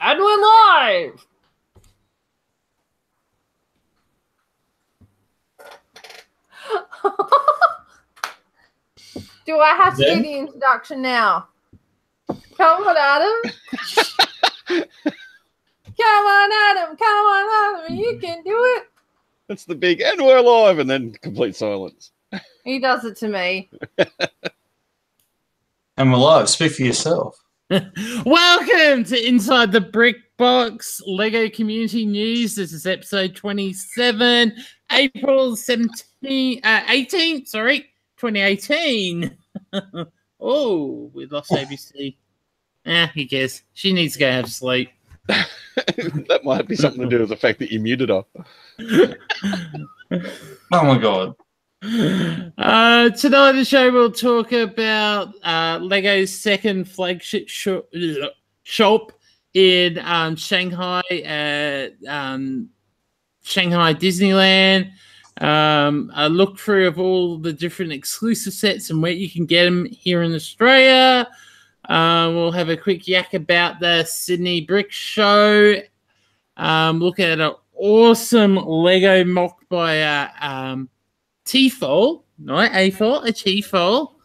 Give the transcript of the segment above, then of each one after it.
And we're live! Do I have to do the introduction now? Come on, Adam. Come on, Adam. Come on, Adam. You can do it. That's the big, and we're live, and then complete silence. He does it to me. And we're live. Speak for yourself. Welcome to Inside the Brick Box Lego Community News. This is episode 27, April 18th, 2018. Oh, we lost ABC. Who cares? She needs to go have sleep. That might be something to do with the fact that you muted her. Oh my god. Tonight on the show we'll talk about Lego's second flagship shop in Shanghai at Shanghai Disneyland. A look through of all the different exclusive sets and where you can get them here in Australia. We'll have a quick yak about the Sydney Brick Show. Look at an awesome Lego mock by T-Fall, not A-Fall, a T-Fall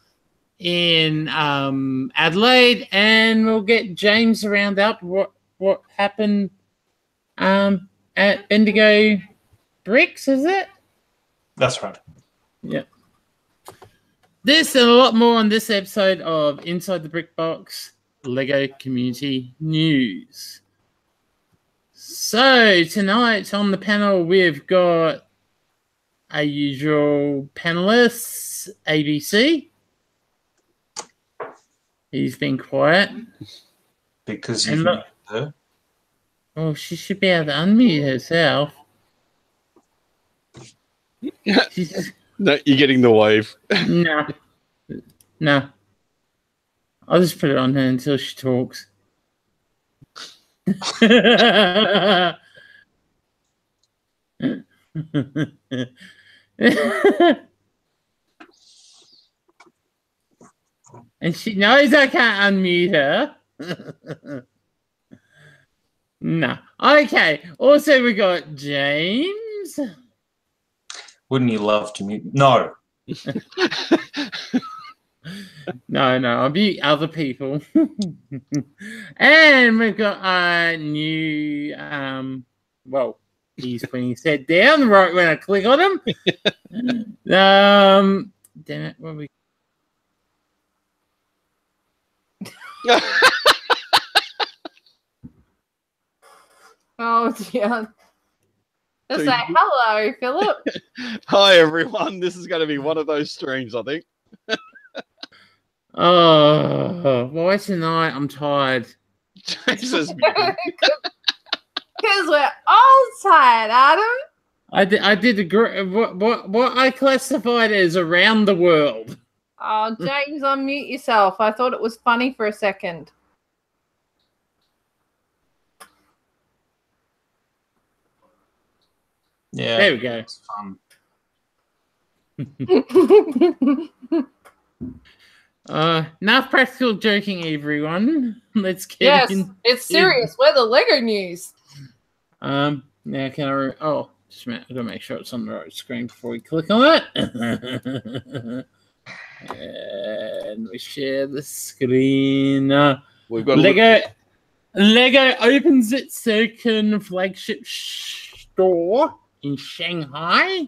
in Adelaide, and we'll get James to round up what happened at Bendigo Bricks, is it? That's right. Yeah. This and a lot more on this episode of Inside the Brick Box Lego Community News. So tonight on the panel we've got our usual panelists, ABC. He's been quiet. Because you muted her. Oh, she should be able to unmute herself. No, you're getting the wave. No. I'll just put it on her until she talks. And she knows I can't unmute her. No. Okay. Also, we got James. Wouldn't you love to mute? No. No, I'll mute other people. And we've got a new, he's putting his head down right when I click on him. Damn it, what we? Oh, dear. Just say hello, Philip. Hi, everyone. This is going to be one of those streams, I think. Oh, why tonight? I'm tired. Jesus. Because we're all tired, Adam. I did agree. What I classified as around the world. Oh, James, unmute yourself. I thought it was funny for a second. Yeah. There we go. It's fun. Enough practical joking, everyone. Let's get Yes, in. it's serious. We're the Lego news. Now can I? Just a minute. I've got to make sure it's on the right screen before we click on it. And we share the screen. We've got Lego opens its second flagship store in Shanghai.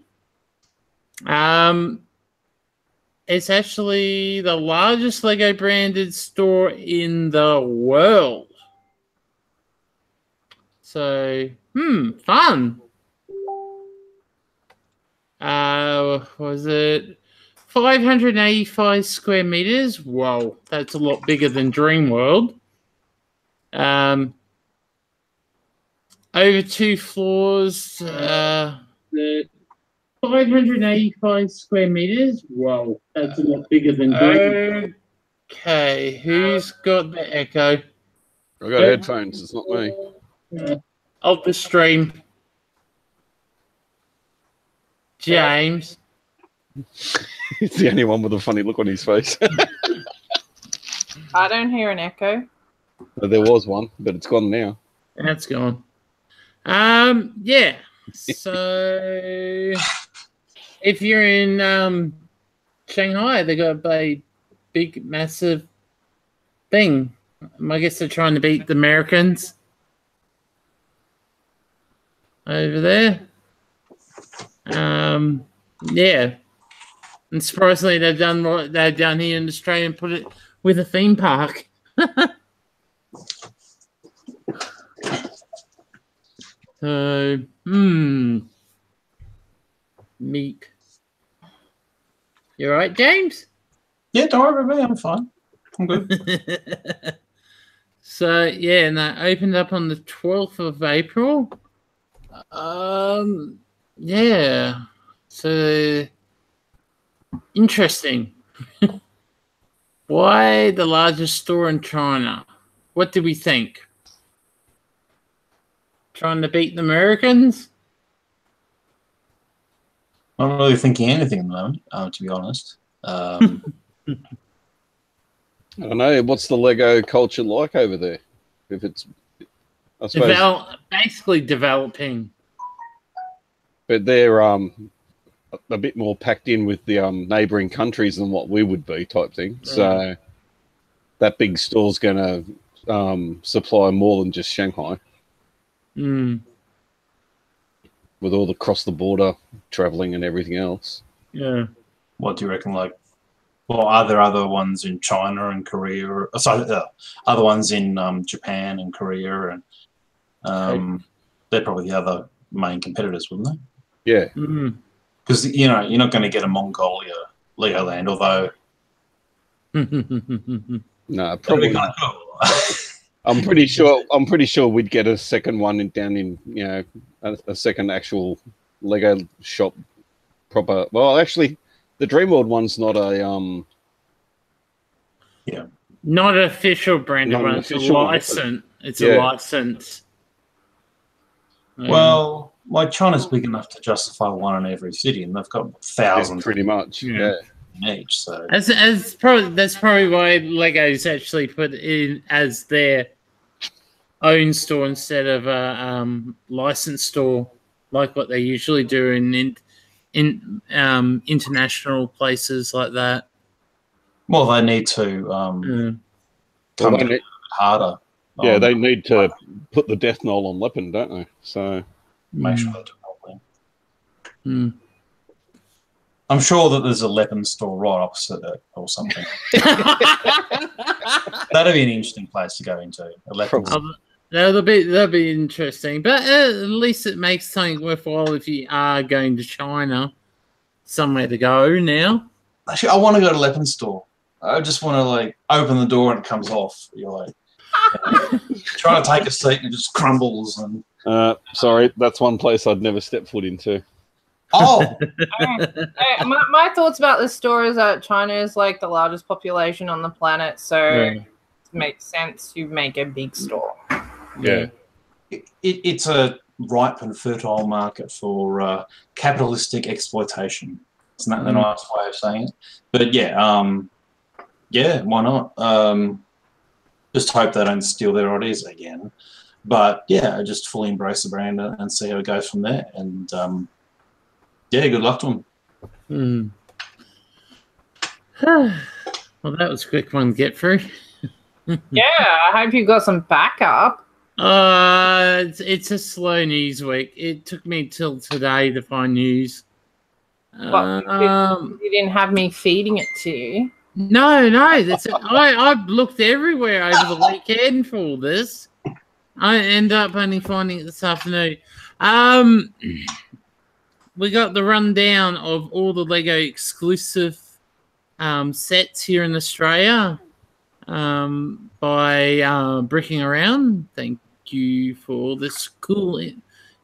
It's actually the largest Lego branded store in the world. So, fun. Was it 585 square meters? Whoa, that's a lot bigger than Dreamworld. Over 2 floors. 585 square meters. Whoa, that's a lot bigger than Dreamworld. Okay, who's got the echo? I got headphones. It's not me. Of the stream. James. He's the only one with a funny look on his face. I don't hear an echo. There was one, but it's gone now. That's gone. Yeah. So if you're in Shanghai, they got a big, massive thing. I guess they're trying to beat the Americans over there. Yeah. And surprisingly, they've done what they've done here in Australia and put it with a theme park. So, meat. You all right, James? Yeah, don't worry about me. I'm fine. I'm good. So, yeah, and that opened up on the 12th of April. Yeah. So, interesting. Why the largest store in China? What do we think? Trying to beat the Americans? I'm not really thinking anything at the moment, to be honest. I don't know. What's the Lego culture like over there? If it's, I suppose, basically developing. but they're a bit more packed in with the neighbouring countries than what we would be, type thing. So that big store's going to supply more than just Shanghai. With all the cross the border traveling and everything else. Yeah. What do you reckon? Like, well, are there other ones in China and Korea? Or, sorry, other ones in Japan and Korea, and they're probably the other main competitors, wouldn't they? Yeah. Because you're not going to get a Mongolia Legoland, although no, probably not. Cool. I'm pretty sure we'd get a second one down in a second actual Lego shop proper. Well, actually, the Dreamworld one's not a not an official branded one. It's a license. It's a license. Well, like China's big enough to justify one in every city, and they've got thousands, pretty much. Yeah. Each. So that's probably why Lego's actually put in as their own store instead of a licensed store, like what they usually do in international places like that. Well, they need to come a bit harder. Yeah, they need to put the death knell on Leopard, don't they? So make sure they do it properly. I'm sure that there's a Leopard store right opposite it or something. That'd be an interesting place to go into. A Leopard store. That'll be interesting, but at least it makes something worthwhile if you are going to China, somewhere to go now. Actually, I want to go to Leopard store. I just want to like open the door and it comes off. You're like trying to take a seat and it just crumbles. And sorry, that's one place I'd never step foot into. Oh, my thoughts about this store is that China is like the largest population on the planet, so it makes sense to make a big store. Yeah, it's a ripe and fertile market for capitalistic exploitation. Isn't that the nice way of saying it? But yeah, why not? Just hope they don't steal their ideas again. But yeah, just fully embrace the brand and see how it goes from there. And yeah, good luck to them. Well, that was a quick one to get through. Yeah, I hope you got some backup. It's a slow news week. It took me till today to find news. You didn't have me feeding it to you. No. I've looked everywhere over the weekend for all this. I end up only finding it this afternoon. We got the rundown of all the Lego exclusive sets here in Australia by Bricking Around. Thank you for all this cool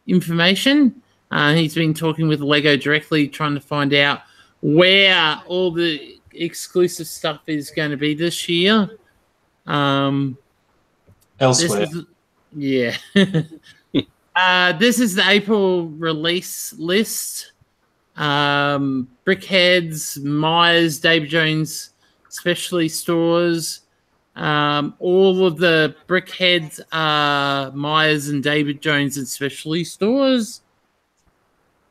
information. He's been talking with Lego directly, trying to find out where all the exclusive stuff is going to be this year. Elsewhere. This is the April release list. Brickheads, Myers, David Jones specialty stores, All of the brickheads are Myers and David Jones and specialty stores.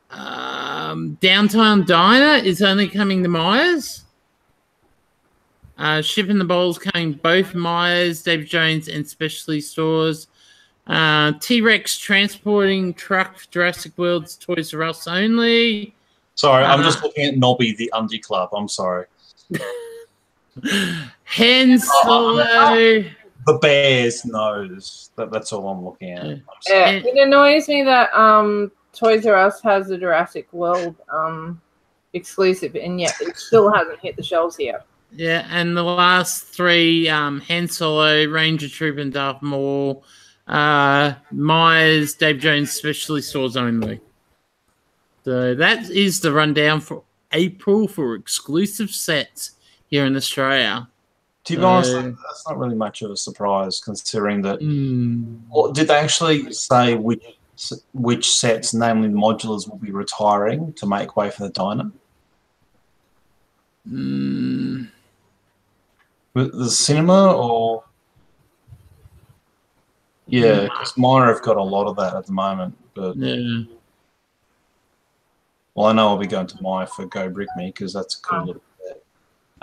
Downtown Diner is only coming to Myers. Shipping the bowls coming both Myers, David Jones, and specialty stores. T-Rex transporting truck for Jurassic World's Toys R Us only. Sorry, I'm just looking at Nobby, the Undie Club. I'm sorry. Henslow. The bear's nose. That's all I'm looking at. Yeah, it annoys me that Toys R Us has the Jurassic World exclusive, and yet it still hasn't hit the shelves here. Yeah, and the last three, Han Solo, Ranger Troop, and Darth Maul, Myers, Dave Jones, specialty stores only. So that is the rundown for April for exclusive sets here in Australia. To be honest, that's not really much of a surprise, considering that. Or did they actually say which sets, namely the modulars, will be retiring to make way for the diner? The cinema, or because Myer have got a lot of that at the moment. But well, I know I'll be going to Myer for Go Brick Me because that's a cool little set.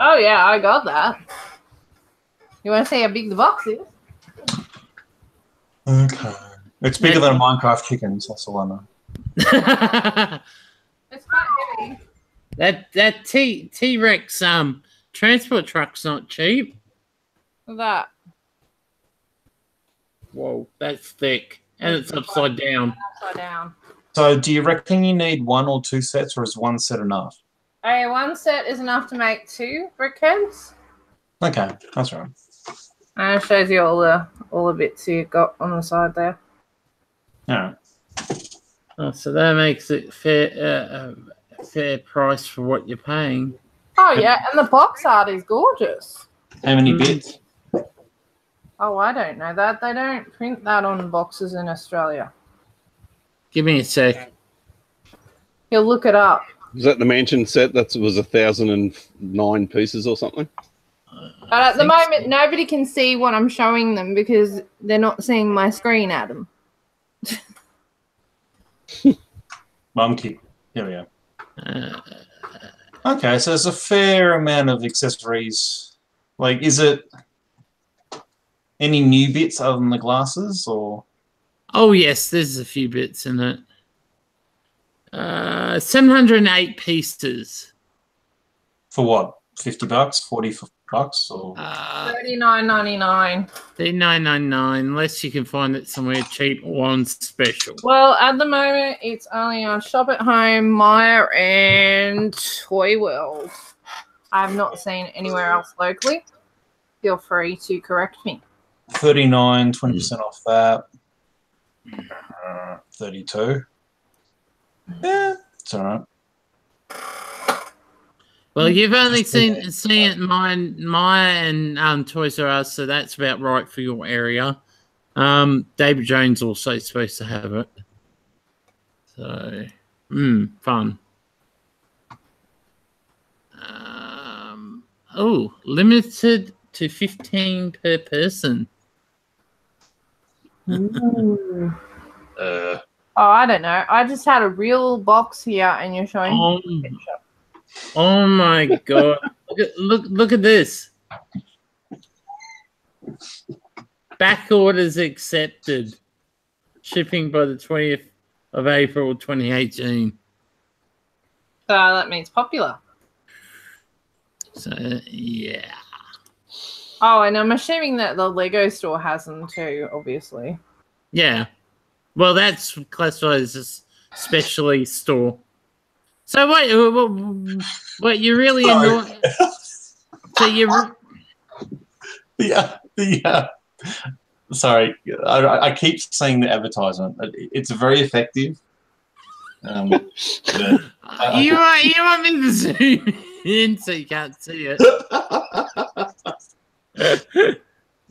Oh yeah, I got that. You want to see how big the box is? Okay, it's bigger than Minecraft chickens. That's all I know. It's quite heavy. That T-Rex transport truck's not cheap. Look at that. Whoa, that's thick. And it's upside down. Upside down. So do you reckon you need one or two sets, or is one set enough? Okay, one set is enough to make 2 brickheads. Okay, that's right. And it shows you all the bits you got on the side there. All right. Oh, so that makes it fair price for what you're paying. Oh yeah, and the box art is gorgeous. How many bits? Oh, I don't know that. They don't print that on boxes in Australia. Give me a sec. You'll look it up. Was that the mansion set? That was 1,009 pieces or something? But at the moment, nobody can see what I'm showing them because they're not seeing my screen, Adam. Monkey. Here we go. Okay, so there's a fair amount of accessories. Like, is it any new bits other than the glasses, or? Oh yes, there's a few bits in it. 708 pieces. For what? $50? $40 or? $39.99. $39.99, unless you can find it somewhere cheap or on special. Well, at the moment, it's only on Shop at Home, Myer, and Toy World. I have not seen anywhere else locally. Feel free to correct me. 39, 20% off that. 32. Yeah, it's all right. Well, you've only seen it Myer and Toys R Us, so that's about right for your area. David Jones also supposed to have it. So, fun. Limited to 15 per person. Oh, I don't know. I just had a real box here, and you're showing me a picture. Oh my god! Look at this. Back orders accepted. Shipping by the 20th of April 2018. So that means popular. So yeah. Oh, and I'm assuming that the Lego store has them too, obviously. Yeah. Well, that's classified as a specialty store. So what you really annoyed? So you? Sorry, I keep seeing the advertisement. It's very effective. You want me to zoom in so you can't see it?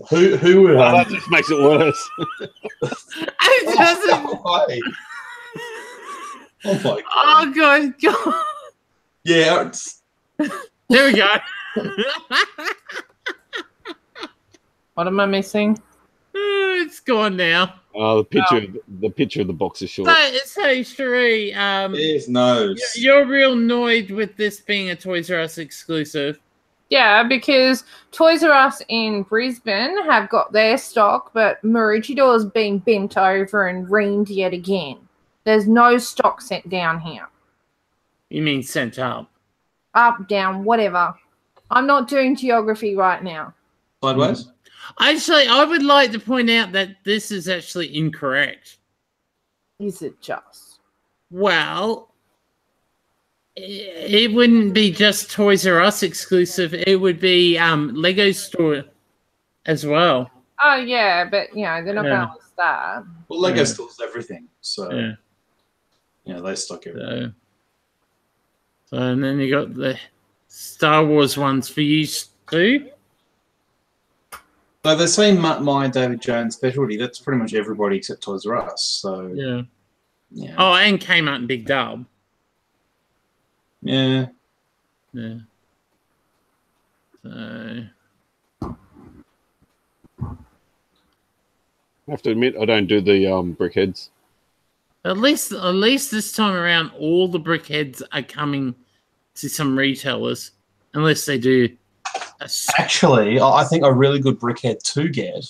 Who would? That just makes it worse. It doesn't. Oh my god! Oh god! Yeah. There we go. What am I missing? It's gone now. The picture of the box is short. So Cherie, There's nose. you're real annoyed with this being a Toys R Us exclusive. Yeah, because Toys R Us in Brisbane have got their stock, but Maroochydore been bent over and reamed yet again. There's no stock sent down here. You mean sent up? Up, down, whatever. I'm not doing geography right now. Sideways? Actually, I would like to point out that this is actually incorrect. Is it just? Well, it wouldn't be just Toys R Us exclusive. It would be Lego Store as well. Oh, yeah, but, you know, they're not going to list that. Well, Lego stores everything, so Yeah. they stock everything. So, and then you got the Star Wars ones for you too. So they're saying my David Jones specialty. That's pretty much everybody except Toys R Us. So yeah. Oh, and Kmart and Big Dub. Yeah. Yeah. So I have to admit, I don't do the brickheads. at least this time around, all the brickheads are coming to some retailers, unless they do. Actually, I think a really good brickhead to get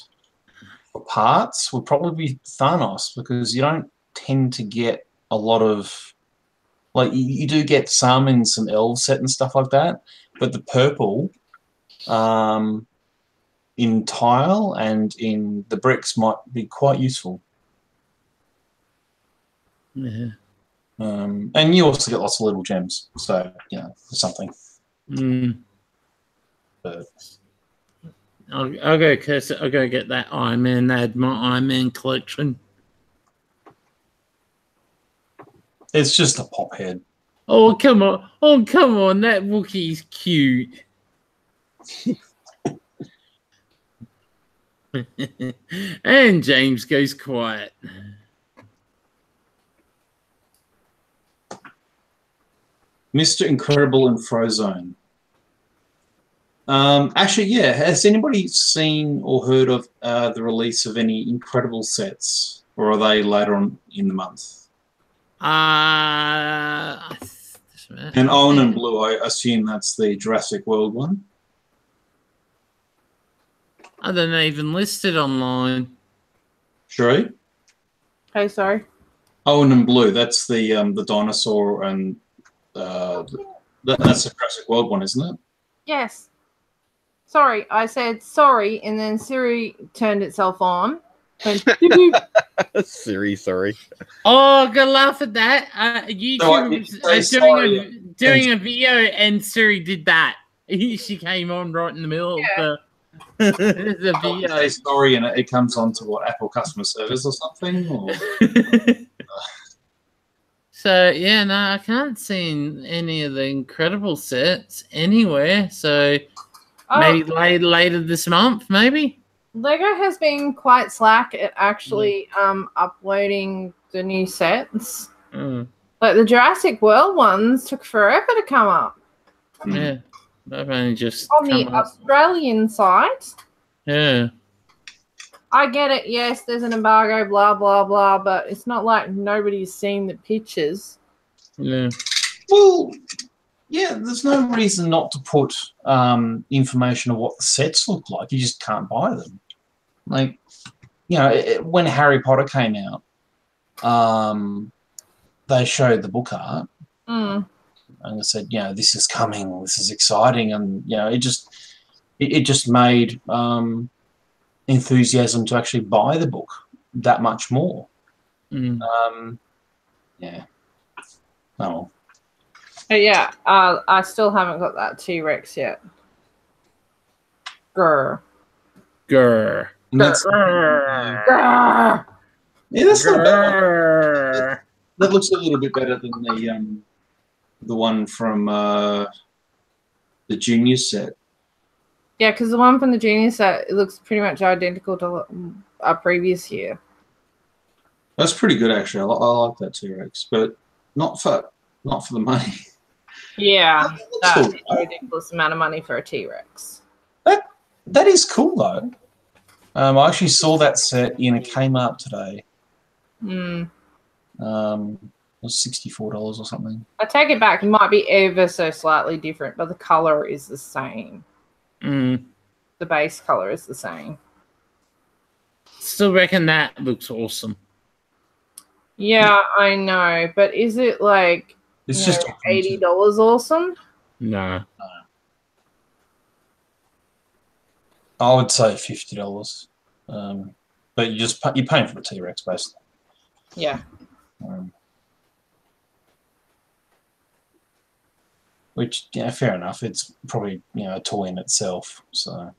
for parts would probably be Thanos, because you don't tend to get a lot of, like, you do get some in some elf set and stuff like that, but the purple in tile and in the bricks might be quite useful. Yeah. And you also get lots of little gems, so for something. But I'll go get that Iron Man. Add my Iron Man collection. it's just a pop head. Oh come on! Oh come on! That Wookiee's cute. And James goes quiet. Mr. Incredible and Frozone. Actually, yeah. Has anybody seen or heard of the release of any Incredible sets, or are they later on in the month? And Owen and Blue, I assume that's the Jurassic World one. I don't even listed online. Sure. Hey, sorry. Owen and Blue, that's the dinosaur, and that's the Jurassic World one, isn't it? Yes. Sorry, I said sorry, and then Siri turned itself on. Siri, sorry. Oh, I'm gonna laugh at that. YouTube was doing a video, and Siri did that. She came on right in the middle of the video. Say sorry, and it comes on to what, Apple customer service or something? Or? So yeah, no, I can't see any of the Incredible sets anywhere. So maybe later this month, maybe. Lego has been quite slack at actually uploading the new sets. Like the Jurassic World ones took forever to come up. Yeah, they've only just on the Australian site. Yeah. I get it. Yes, there's an embargo, blah, blah, blah, but it's not like nobody's seen the pictures. Yeah. Well, yeah, there's no reason not to put information of what the sets look like. You just can't buy them. Like, when Harry Potter came out, they showed the book art. And they said, this is coming, this is exciting. And, it just made enthusiasm to actually buy the book that much more. Yeah. Oh. But yeah, I still haven't got that T-Rex yet. Grr. Grr. Grr. Grr. Yeah, that's not bad. That looks a little bit better than the one from the Junior set. Yeah, because the one from the Junior set, it looks pretty much identical to our previous year. That's pretty good, actually. I like that T-Rex, but not for the money. Yeah, that's a ridiculous amount of money for a T-Rex. That is cool, though. I actually saw that set in a Kmart today. Hmm. It was $64 or something. I take it back. It might be ever so slightly different, but the color is the same. Mm. The base color is the same. Still reckon that looks awesome. Yeah, I know, but is it like It's just $80 awesome? No. I would say $50. But you're paying for the T-Rex basically. Yeah. Which, fair enough. It's probably a toy in itself. So.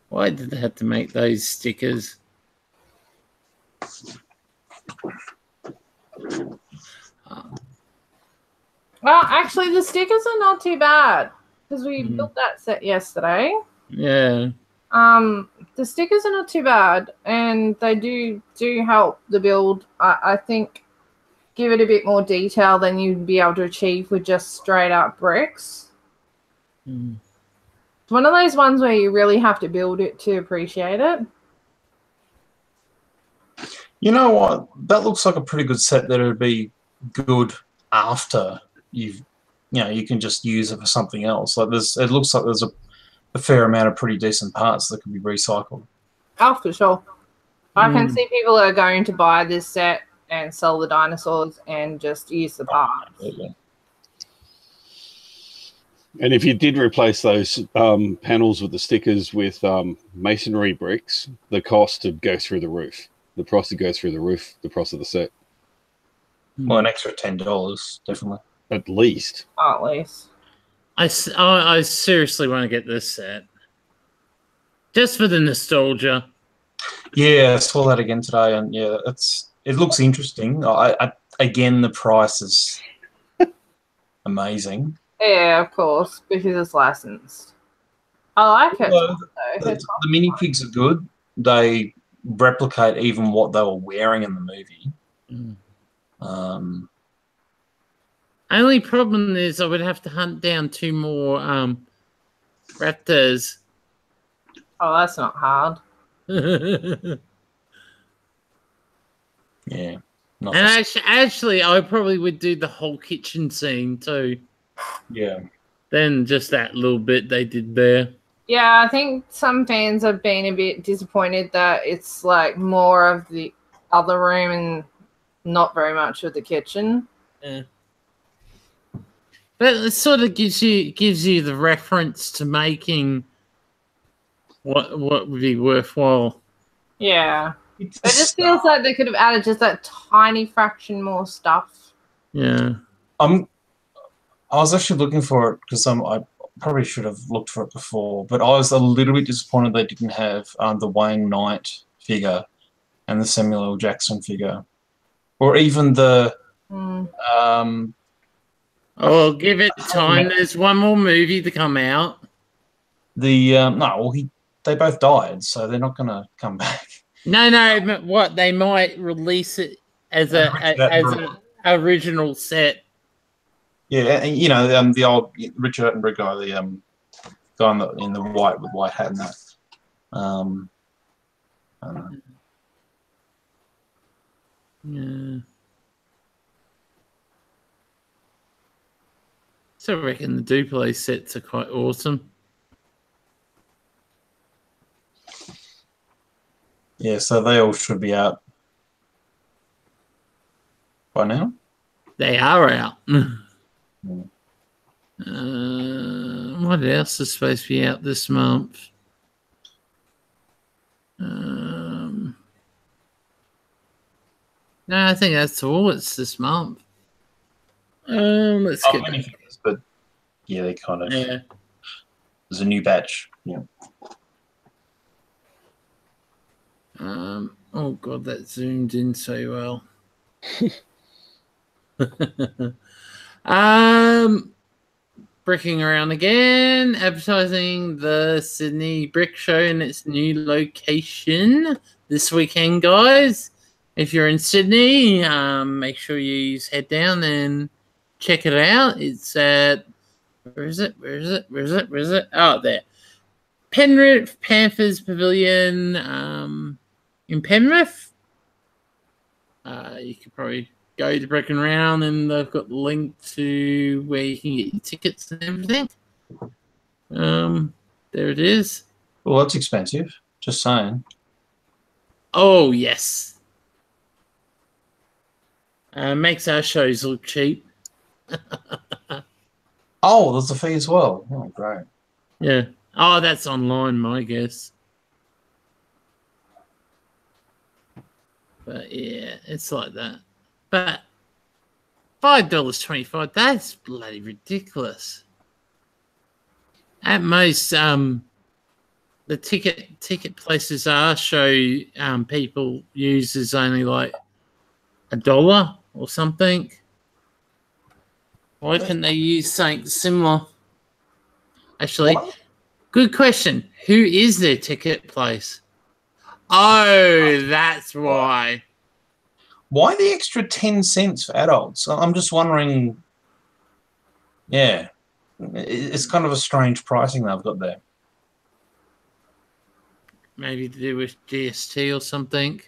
Why did they have to make those stickers? Well, actually, the stickers are not too bad because we built that set yesterday. Yeah. The stickers are not too bad, and they do help the build. I think give it a bit more detail than you'd be able to achieve with just straight up bricks. It's one of those ones where you really have to build it to appreciate it. You know what? That looks like a pretty good set that would be good after you can just use it for something else. Like it looks like there's a fair amount of pretty decent parts that could be recycled. Oh, for sure. I can see people are going to buy this set and sell the dinosaurs and just use the parts. Absolutely. And if you did replace those panels with the stickers with masonry bricks, the cost would go through the roof. The price would go through the roof, the price of the set. Well, an extra $10, definitely. At least. At least. I seriously want to get this set. Just for the nostalgia. Yeah, I saw that again today, and yeah, it looks interesting. Again, the price is amazing. Yeah, of course, because it's licensed. I like it. Well, the mini pigs are good. They replicate even what they were wearing in the movie. Only problem is I would have to hunt down 2 more raptors. Oh, that's not hard. Yeah. And actually, I probably would do the whole kitchen scene too. Yeah. Then just that little bit they did there. Yeah, I think some fans have been a bit disappointed that it's like more of the other room and not very much of the kitchen. Yeah. But it sort of gives you the reference to making what would be worthwhile. Yeah. It just feels like they could have added just that tiny fraction more stuff. Yeah. I was actually looking for it because I probably should have looked for it before, but I was a little bit disappointed they didn't have the Wayne Knight figure and the Samuel L. Jackson figure, or even the. Oh, give it time. There's one more movie to come out. They both died, so they're not going to come back. No, but what they might release it as an original set. Yeah, and the old Richard Attenborough guy, the guy in the white with white hat and that. I don't know. Yeah. So I reckon the Duplo sets are quite awesome. Yeah, so they all should be out by now. They are out. What else is supposed to be out this month? No, I think that's all. It's this month. Let's get. Many things, but yeah, they kind of. Yeah. There's a new batch. Yeah. Oh god, that zoomed in so well. Bricking around again, advertising the Sydney Brick Show in its new location this weekend, guys. If you're in Sydney, make sure you head down and check it out. It's at Where is it? Where is it? Where is it? Where is it? Oh, there. Penrith Panthers Pavilion in Penrith. You could probably go to Brecon Round, and they've got the link to where you can get your tickets and everything. There it is. Well, that's expensive. Just saying. Oh, yes. Makes our shows look cheap. Oh, there's a fee as well. Oh, great. Yeah. Oh, that's online, my guess. But yeah, it's like that. But $5.25, that's bloody ridiculous. At most, the ticket places show people uses only like $1 or something. Why couldn't they use something similar? Actually, good question. Who is their ticket place? Oh, that's why. Why the extra 10 cents for adults? I'm just wondering. Yeah. It's kind of a strange pricing they've got there. Maybe to do with GST or something.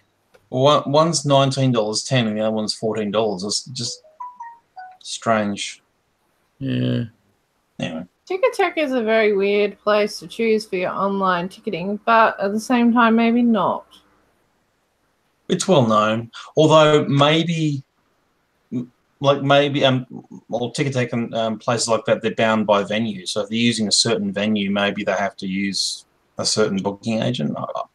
Well, one's $19.10 and the other one's $14. It's just strange. Yeah. Anyway. Ticketek is a very weird place to choose for your online ticketing, but at the same time, maybe not. It's well known. Although maybe Ticketek and places like that, they're bound by venue. So if they're using a certain venue, maybe they have to use a certain booking agent. Or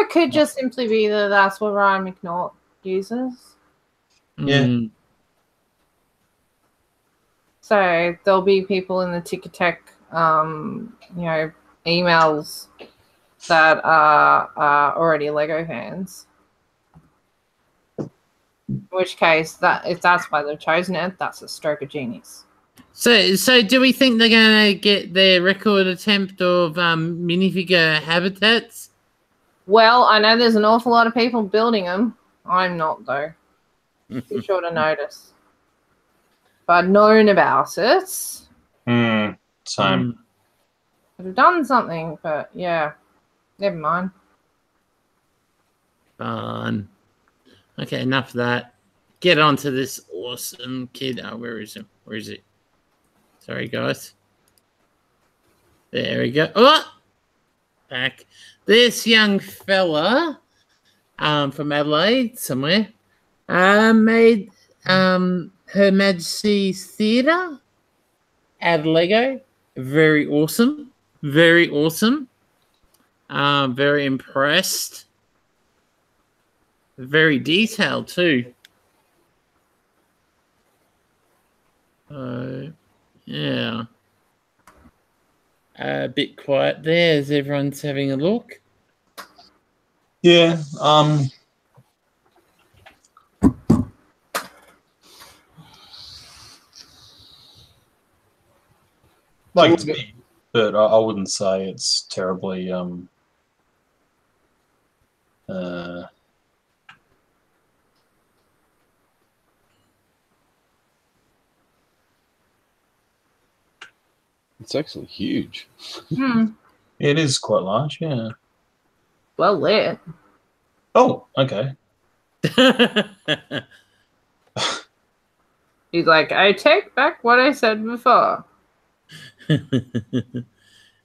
it could just simply be that that's what Ryan McNaught uses. Yeah. So there'll be people in the Ticketek, emails that are already Lego fans. In which case, if that's why they've chosen it, that's a stroke of genius. So do we think they're going to get their record attempt of minifigure habitats? Well, I know there's an awful lot of people building them. I'm not, though. Be sure to notice. But I've known about it. Same. Could have done something, but yeah, never mind. Fun. Okay, enough of that. Get on to this awesome kid. Oh, where is him? Where is he? Sorry, guys. There we go. Oh! Back. This young fella from Adelaide somewhere made Her Majesty's Theatre out of Lego. Very awesome. Very awesome. Very impressed. Very detailed too. Yeah. A bit quiet there as everyone's having a look. Yeah. Like it's big, but I wouldn't say it's terribly It's actually huge. It is quite large, yeah. Well lit. Oh, okay. He's like, I take back what I said before.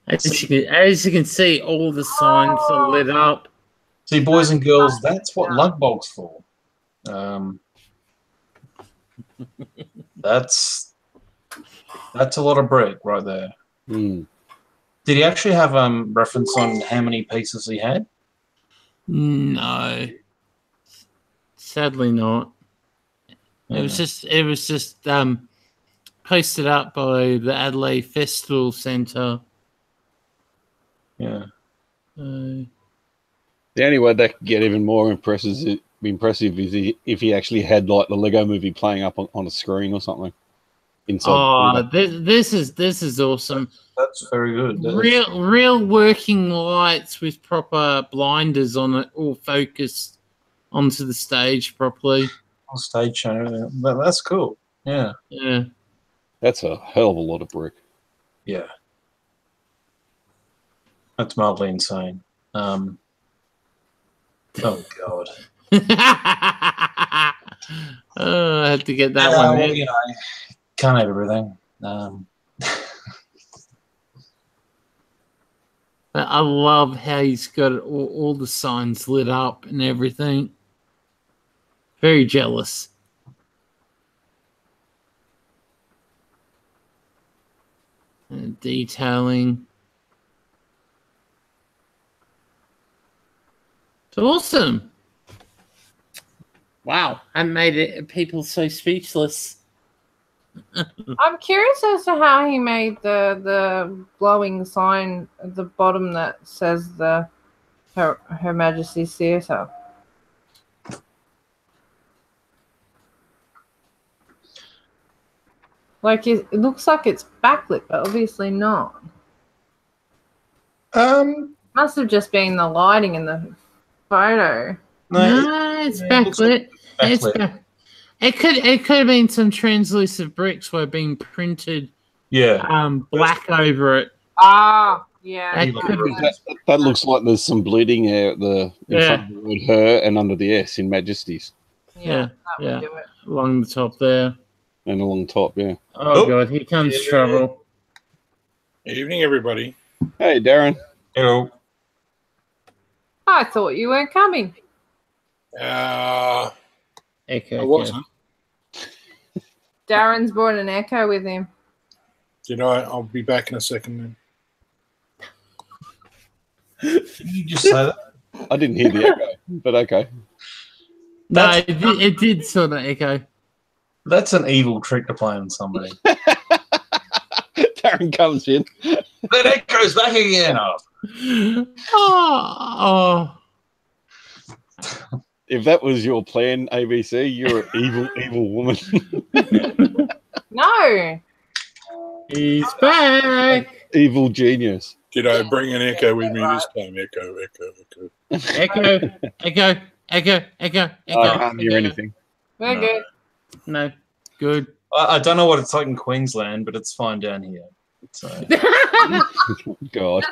As you can see, all the signs are lit up. See, boys and girls, that's what Lugbog's for. That's a lot of brick right there. Mm. Did he actually have reference on how many pieces he had? No, sadly not. Yeah. It was just posted up by the Adelaide Festival Centre. Yeah. The only way that could get even more impressive is if he actually had like the Lego Movie playing up on a screen or something. Inside. This is awesome. That's very good. Real working lights with proper blinders on it, all focused onto the stage properly. On stage show. That's cool. Yeah. Yeah. That's a hell of a lot of brick. Yeah. That's mildly insane. Oh, God. Oh, I had to get that one Well, in. you know, can't have everything. But I love how he's got all the signs lit up and everything. Very jealous. And detailing. It's awesome. Wow, I made it people so speechless. I'm curious as to how he made the glowing sign at the bottom that says Her Majesty's Theatre. Like it looks like it's backlit, but obviously not. Must have just been the lighting in the photo. No, it's backlit. It's backlit. It could have been some translucent bricks were being printed black over it. Ah, yeah. That could be. That looks like there's some bleeding out in front of the word her and under the S in Majesties. Yeah, that would do it. Along the top there. And along top, yeah. Oh God, here comes trouble. Evening, everybody. Hey, Darren. Hello. I thought you weren't coming. Echo. I wasn't. Darren's brought an Echo with him. Did I? I'll be back in a second then. Did you just say that? I didn't hear the echo, but okay. No, it did sort of echo. That's an evil trick to play on somebody. Darren comes in. That echoes back again. Oh. If that was your plan, ABC, you're an evil woman. No. He's back. Evil genius. Did I bring an echo with me this time? Echo. Echo. I can't hear anything. We're good. No, good. I don't know what it's like in Queensland, but it's fine down here. So. God.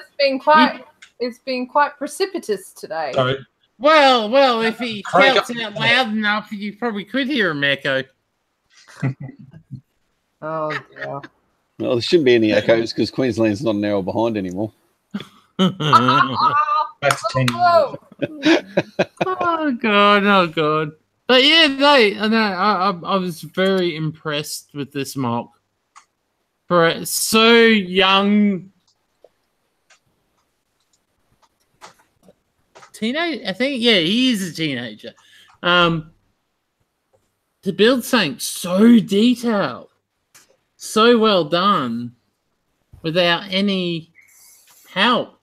It's been quite precipitous today. Sorry. Well, if he shouts out loud enough, you probably could hear him echo. Oh, dear. Well, there shouldn't be any echoes because Queensland's not an hour behind anymore. Back to 10 years. Oh God. But yeah, I was very impressed with this mock. For so young, teenage. I think he is a teenager. To build something so detailed, so well done, without any help.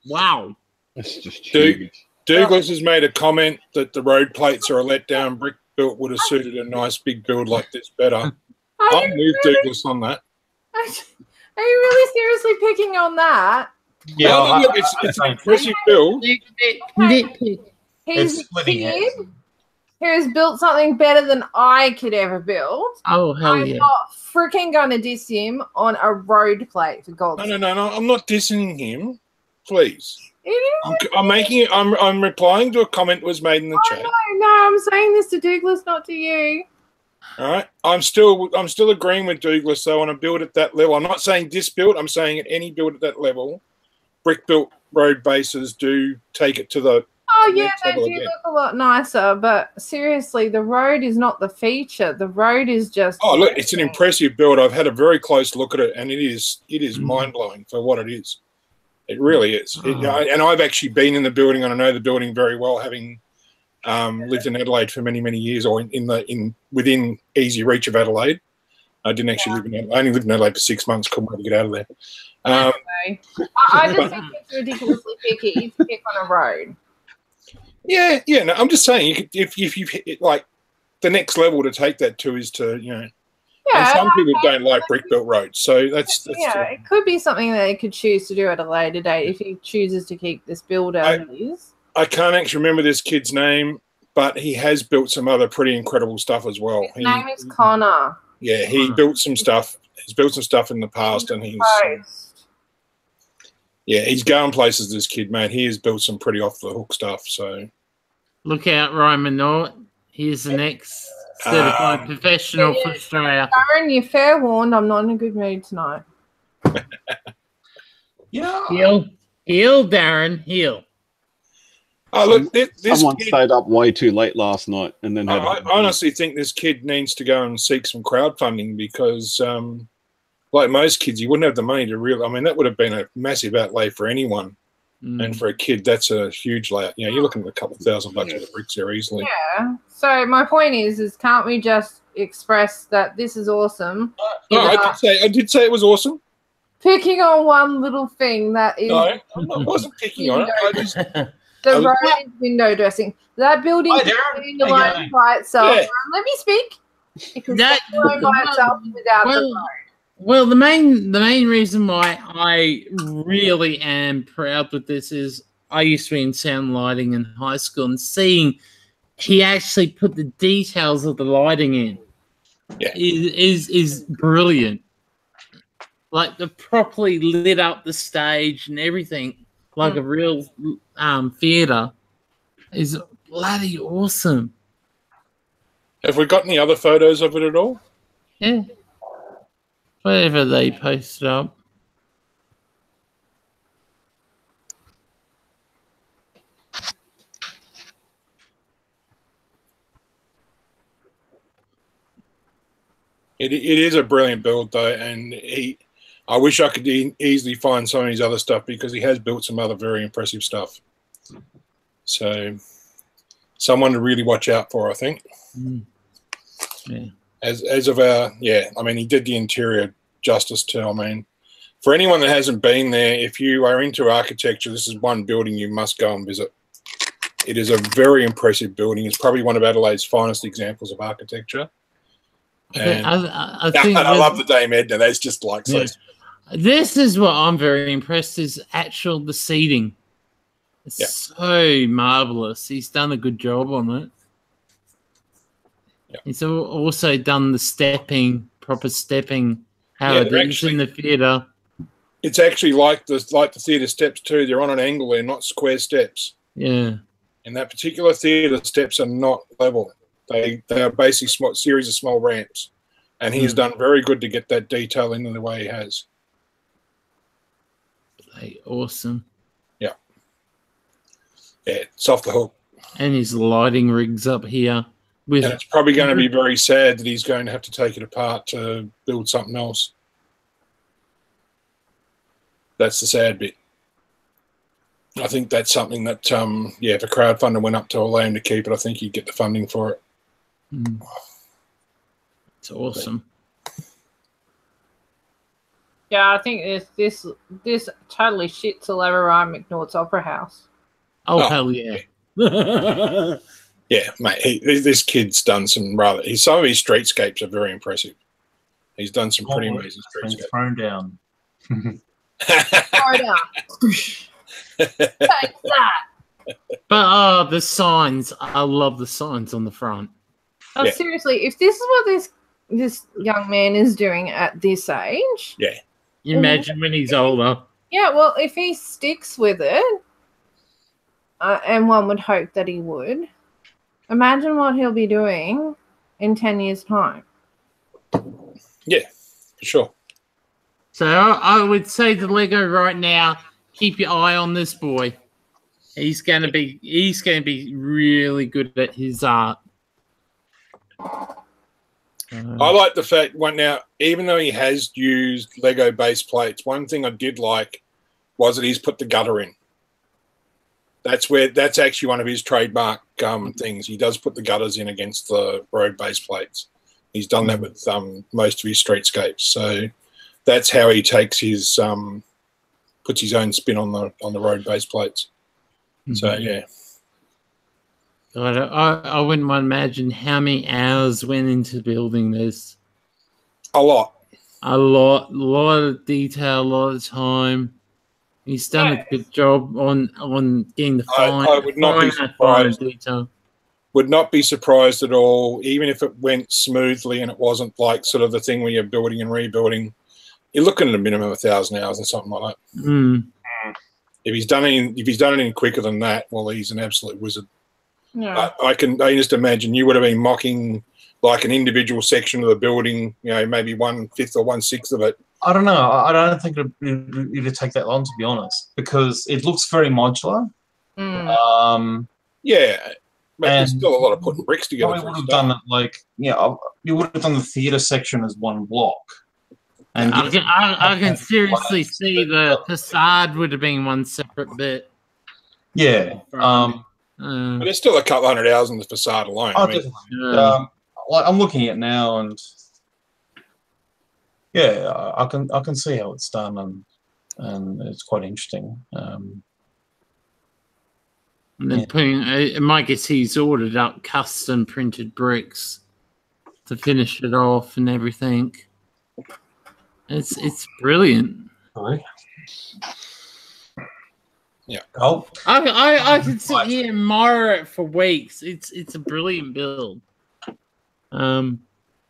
Wow. That's just huge. Douglas has made a comment that the road plates are a letdown. Brick built would have suited a nice big build like this better. I'm with Douglas on that. Are you really seriously picking on that? Yeah, no, look, it's an impressive build. Nitpick. He's a kid who has built something better than I could ever build. Oh, hell I'm yeah. not freaking going to diss him on a road plate, for God's sake. No. I'm not dissing him. Please. It is. I'm replying to a comment that was made in the chat. No, I'm saying this to Douglas, not to you. All right. I'm still agreeing with Douglas though on a build at that level. I'm not saying this build, I'm saying at any build at that level, brick built road bases do take it to the Yeah, they do look a lot nicer, but seriously, the road is not the feature. The road is just... Oh, look, it's an impressive build. I've had a very close look at it, and it is mind-blowing for what it is. It really is. And I've actually been in the building, and I know the building very well, having lived in Adelaide for many, many years, or within easy reach of Adelaide. I didn't actually live in Adelaide. I only lived in Adelaide for 6 months. Couldn't wait to get out of there. I just think it's ridiculously picky to pick on a road. Yeah. No, I'm just saying, if you like, the next level to take that to is to, and some people don't like brick built roads, so that's it could be something that they could choose to do at a later date if he chooses to keep this build as it is. I can't actually remember this kid's name, but he has built some other pretty incredible stuff as well. His name is Connor. Yeah, he built some stuff, he's built some stuff in the past, and he's going places. This kid, man, he has built some pretty off the hook stuff. So look out, Ryan Minort. He's the next certified professional for Australia. Aaron, you're fair warned. I'm not in a good mood tonight. Heal, Darren, heal. Oh, look, this someone kid, stayed up way too late last night, and then I honestly think this kid needs to go and seek some crowdfunding because, like most kids, you wouldn't have the money to really. I mean, that would have been a massive outlay for anyone, and for a kid, that's a huge layout. You know, you're looking at a couple of $1,000 worth of bricks there easily. Yeah. So my point is can't we just express that this is awesome? No, I did say it was awesome. Picking on one little thing that is. No, I wasn't picking on it. I just. The road window dressing. That building is alone by itself. Yeah. Let me speak. Because that's alone by itself without the road. Well, the main reason why I really am proud with this is I used to be in sound lighting in high school, and seeing he actually put the details of the lighting in is brilliant. Like, the properly lit up the stage and everything, like a real theatre, is bloody awesome. Have we got any other photos of it at all? Yeah. Whatever they posted up. It is a brilliant build, though, and I wish I could easily find some of his other stuff because he has built some other very impressive stuff. So, someone to really watch out for, I think. Yeah. As of I mean, he did the interior justice too. I mean, for anyone that hasn't been there, if you are into architecture, this is one building you must go and visit. It is a very impressive building. It's probably one of Adelaide's finest examples of architecture. And I think I love the Dame Edna. That's just like so. This is what I'm very impressed is the seating. It's so marvelous. He's done a good job on it. Yep. He's also done the proper stepping, how it is in the theatre. It's actually like the theatre steps too. They're on an angle. They're not square steps. Yeah. In that particular theatre, the steps are not level. They are basically series of small ramps, and he has done very good to get that detail in the way he has. Awesome. Yeah. Yeah, it's off the hook. And his lighting rigs up here. And it's probably going to be very sad that he's going to have to take it apart to build something else. That's the sad bit. I think that's something that, if a crowdfunder went up to allow him to keep it, I think he'd get the funding for it. It's awesome. Yeah, I think this totally shits all over Ryan McNaughton's Opera House. Oh, hell yeah. Yeah, mate, this kid's done some some of his streetscapes are very impressive. He's done some pretty amazing streetscapes. Thrown down. Throw down. Take that. But the signs, I love the signs on the front. Oh, seriously, if this is what this young man is doing at this age, imagine when he's older. Yeah, well, if he sticks with it, and one would hope that he would, imagine what he'll be doing in 10 years' time. Yeah, for sure. So I would say to Lego right now, keep your eye on this boy. He's going to be really good at his art. I like the fact now, even though he has used Lego base plates, one thing I did like was that he's put the gutter in. That's actually one of his trademark things. He does put the gutters in against the road base plates. He's done that with most of his streetscapes. So that's how he takes his puts his own spin on the road base plates. So yeah. I wouldn't want to imagine how many hours went into building this. A lot of detail, a lot of time. He's done a good job on getting the fine detail. would not be surprised at all, even if it went smoothly and it wasn't like sort of the thing where you're building and rebuilding. You're looking at a minimum of 1,000 hours or something like that. Mm. If he's done it in quicker than that, well, he's an absolute wizard. Yeah. I can just imagine you would have been mocking like an individual section of the building, you know, maybe 1/5 or 1/6 of it. I don't know. I don't think it'd take that long, to be honest, because it looks very modular. Yeah, but there's still a lot of putting bricks together. I would have done it like, you would have done the theatre section as one block. And I can seriously see the facade would have been one separate bit. Yeah. But there's still a couple 100 hours in the facade alone. Like I'm looking at it now, and yeah, I can see how it's done, and it's quite interesting. And then putting, my guess he's ordered up custom printed bricks to finish it off and everything. It's brilliant. Sorry. Yeah. Oh, I can sit here and admire it for weeks. It's a brilliant build. And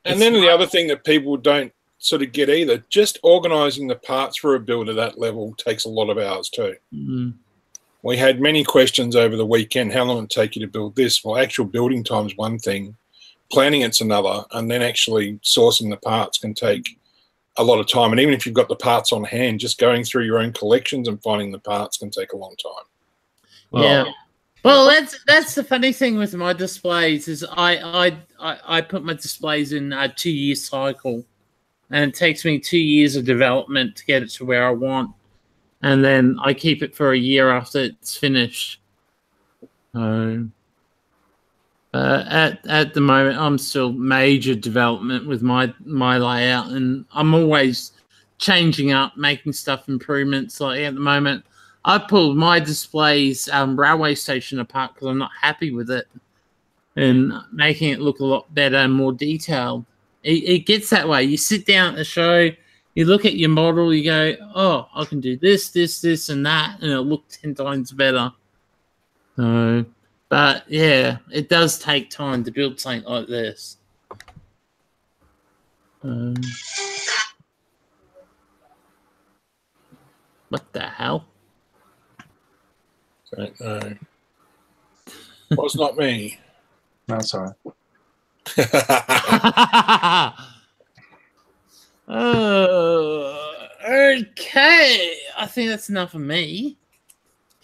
then the other thing that people don't sort of get either, just organising the parts for a build at that level takes a lot of hours too. Mm-hmm. We had many questions over the weekend. How long will it take you to build this? Well, actual building time's one thing, planning it's another, and then actually sourcing the parts can take a lot of time. And even if you've got the parts on hand, just going through your own collections and finding the parts can take a long time. Yeah. Well, that's the funny thing with my displays is I put my displays in a 2-year cycle, and it takes me 2 years of development to get it to where I want, and then I keep it for a year after it's finished. At the moment, I'm still major development with my layout, and I'm always changing up, making stuff improvements. Like at the moment, I pulled my displays railway station apart because I'm not happy with it, and making it look a lot better and more detailed. It gets that way. You sit down at the show, you look at your model, you go, oh, I can do this, this, this, and that, and it'll look 10 times better. So, but yeah, it does take time to build something like this. What the hell? Don't know. Well, it's not me. no, sorry. Okay. I think that's enough of me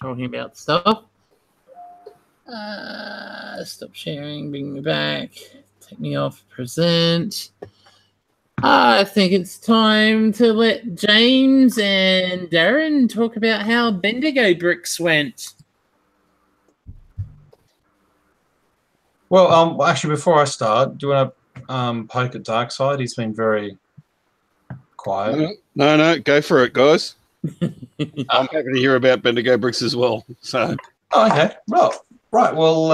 talking about stuff. Stop sharing, bring me back, take me off, present. I think it's time to let James and Darren talk about how Bendigo bricks went. Well, actually, before I start, do you want to poke at Darkside? He's been very quiet. No, go for it, guys. I'm happy to hear about Bendigo bricks as well. So, okay, well, right. Well,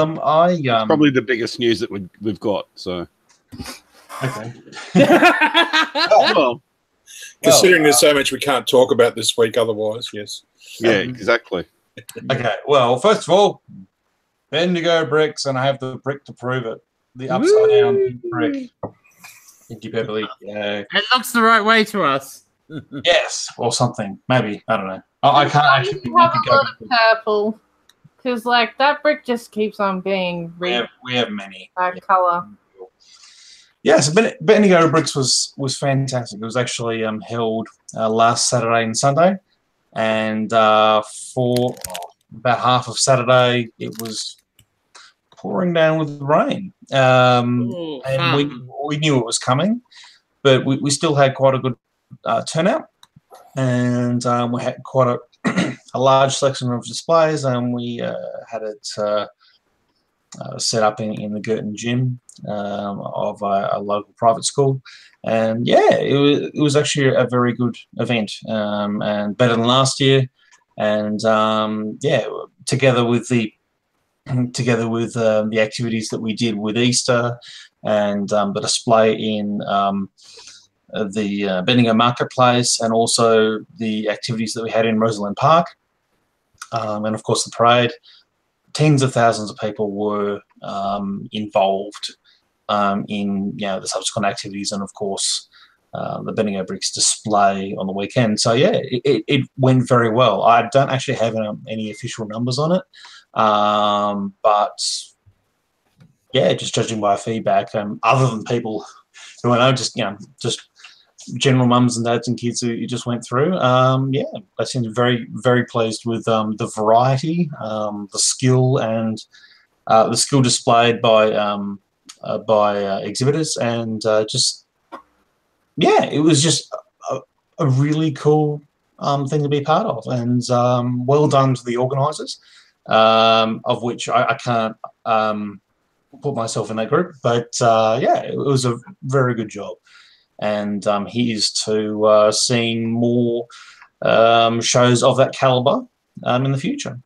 probably the biggest news that we've got. So, okay. well, considering there's so much we can't talk about this week, otherwise, yes. Yeah, exactly. Okay. Well, first of all, Bendigo bricks, and I have the brick to prove it. The upside down brick. Thank you, Beverly. Yeah. It looks the right way to us. Yes, or something. Maybe. I don't know. I can't actually. You have a lot of purple, because like that brick just keeps on being We have many. that color. Yeah, so Bendigo bricks was fantastic. It was actually held last Saturday and Sunday, and for about half of Saturday it was pouring down with rain, and we knew it was coming, but we still had quite a good turnout, and we had quite a large selection of displays, and we had it set up in the Girton gym of a local private school, and yeah, it was actually a very good event, and better than last year, and yeah, together with the activities that we did with Easter and the display in the Bendigo Marketplace, and also the activities that we had in Rosalind Park, and of course the parade. tens of thousands of people were involved in the subsequent activities, and of course the Bendigo Bricks display on the weekend. So yeah, it went very well. I don't actually have any official numbers on it, but yeah, just judging by feedback, other than people who I know, just general mums and dads and kids who just went through, yeah, they seemed very, very pleased with the variety, the skill, and the skill displayed by exhibitors, and just yeah, it was just a really cool thing to be part of, and well done to the organisers, of which I can't put myself in that group, but yeah, it was a very good job. And here's to seeing more shows of that caliber in the future.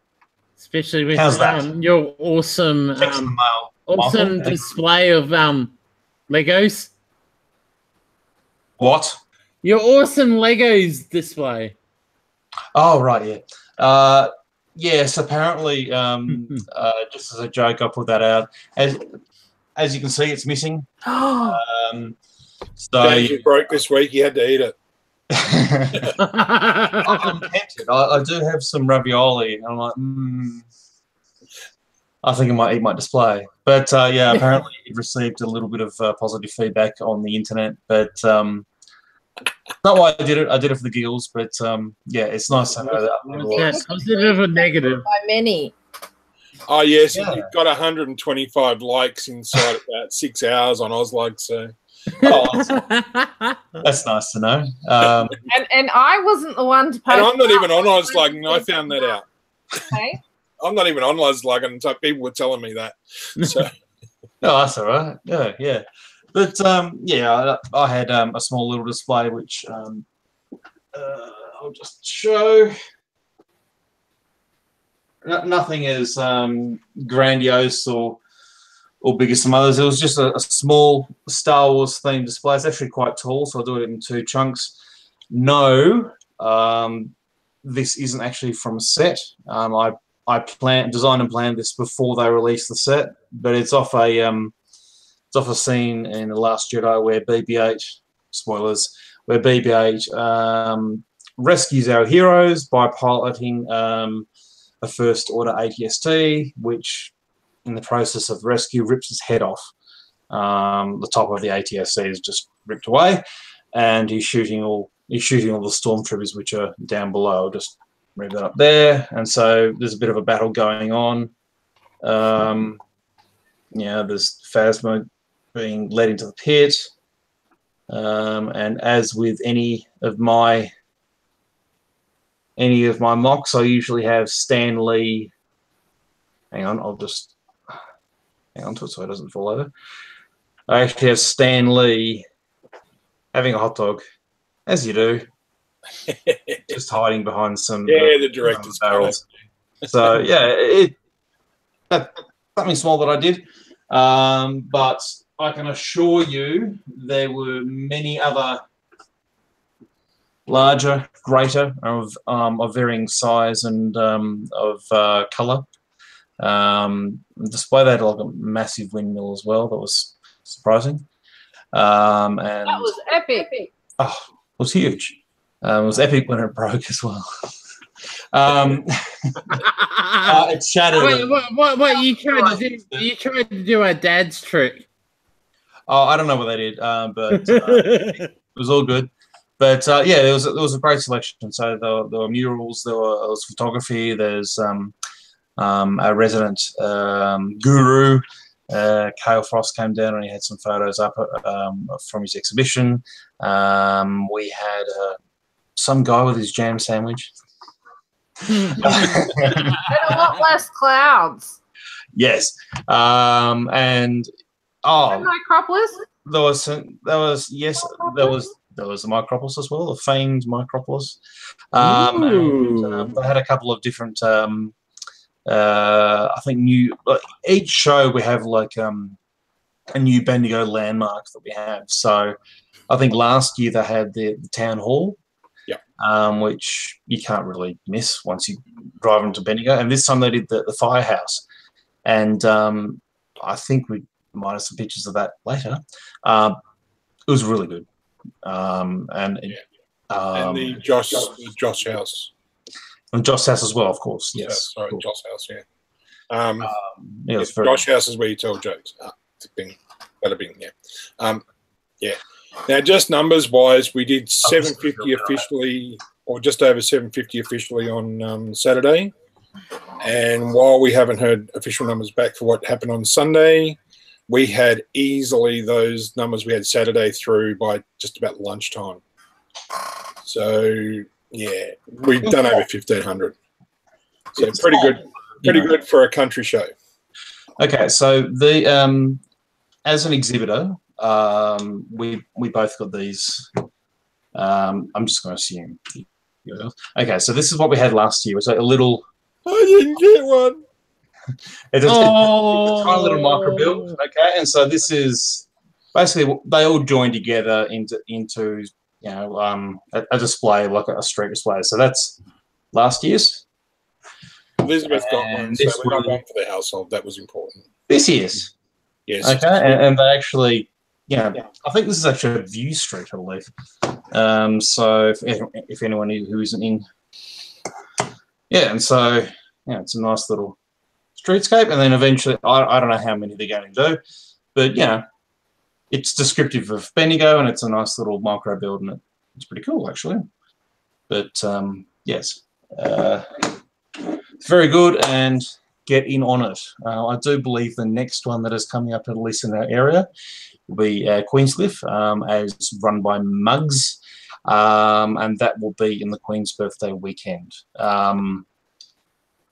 Especially with How's that? your awesome Michael? display of Legos. What? Your awesome Legos display. Oh, right, yeah. Yes, apparently, just as a joke, I put that out. As you can see, it's missing. So James broke this week. He had to eat it. I'm tempted. I do have some ravioli, and I'm like, I think I might eat my display. But yeah, apparently it received a little bit of positive feedback on the internet. But not why I did it. I did it for the giggles. But yeah, it's nice to know that. Positive or negative? By many. Oh yes, Yeah. it got 125 likes inside about 6 hours on Oslug. So Oh, that's nice to know. And I wasn't the one to post. and I'm not it even up. on Oslug, and I found that out. Okay. I'm not even on Oslug, and so people were telling me that. So No, that's all right. Yeah, yeah. But yeah, I had a small little display which I'll just show. Nothing as grandiose or big as some others. It was just a small Star Wars themed display. It's actually quite tall, so I'll do it in 2 chunks. No, this isn't actually from a set. I designed and planned this before they released the set, but it's off a scene in The Last Jedi where BB-8, spoilers, where BB-8 rescues our heroes by piloting a First Order ATST, which in the process of rescue rips his head off. The top of the ATST is just ripped away, and he's shooting all the stormtroopers which are down below. I'll just move that up there, and so there's a bit of a battle going on. Yeah, there's Phasma being led into the pit, and as with any of my mocks, I usually have Stan Lee. Hang on, I'll just hang on to it so it doesn't fall over. I actually have Stan Lee having a hot dog, as you do, just hiding behind some the director's barrels. So yeah, that's something small that I did, but I can assure you there were many other larger, greater, of varying size and of colour. Display that like a massive windmill as well. That was surprising. And That was epic. oh, it was huge. It was epic when it broke as well. It shattered. Wait, what you tried to do? You tried to do a dad's trick. Oh, I don't know what they did, but it was all good. But yeah, there was a great selection. So there were murals, there was photography. There's a resident guru, Cale Frost, came down and he had some photos up from his exhibition. We had some guy with his jam sandwich. And a lot less clouds. Yes, and Micropolis? there was the Micropolis as well, the famed Micropolis. And, they had a couple of different. I think each show we have like a new Bendigo landmark that we have. So I think last year they had the town hall, which you can't really miss once you drive into Bendigo. And this time they did the firehouse. And I think we might have some pictures of that later. It was really good. And the Josh house. And Josh house as well, of course. Yes. Sorry, cool. Josh house, yeah. Yeah, Josh house is where you tell jokes. Bing. Bada bing, yeah. Yeah. Now, just numbers-wise, we did 750 officially, or just over 750 officially on Saturday. And while we haven't heard official numbers back for what happened on Sunday, we had easily those numbers we had Saturday through by just about lunchtime. So, yeah, we've done over 1,500. So pretty good for a country show. Okay, so the as an exhibitor, we both got these. I'm just going to assume. Okay, so this is what we had last year. It was like a little. I didn't get one. It's a tiny little micro build. Okay, and so this is basically they all joined together into you know a display, like a street display. So that's last year's. Elizabeth got one, so we got one for the household. That was important. This year's. Yes. Okay, and they actually, I think this is actually a view street, I believe. So if anyone who isn't in, and so it's a nice little streetscape, and then eventually, I don't know how many they're going to do, but it's descriptive of Bendigo, and it's a nice little micro build, and it's pretty cool actually. But yes, it's very good, and get in on it. I do believe the next one that is coming up, at least in our area, will be Queenscliff, as run by Muggs, and that will be in the Queen's birthday weekend. A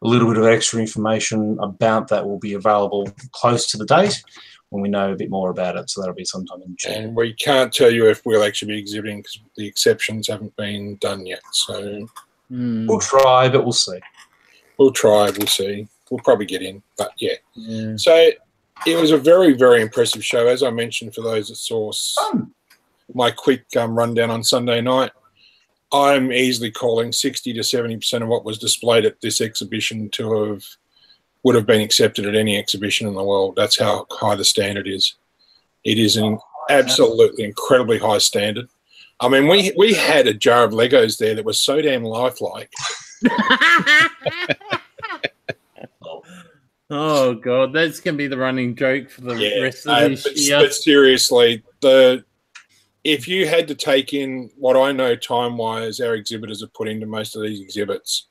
little bit of extra information about that will be available close to the date when we know a bit more about it, so that'll be sometime in June. And we can't tell you if we'll actually be exhibiting because the exceptions haven't been done yet. So we'll try, but we'll see. We'll try, we'll see. We'll probably get in, but yeah. So it was a very, very impressive show. As I mentioned, for those that saw my quick rundown on Sunday night, I'm easily calling 60 to 70% of what was displayed at this exhibition would have been accepted at any exhibition in the world. That's how high the standard is. It is an absolutely incredibly high standard. I mean, we had a jar of Legos there that was so damn lifelike. Oh God, that's gonna be the running joke for the rest of this year. But seriously, if you had to take in what I know time-wise our exhibitors have put into most of these exhibits,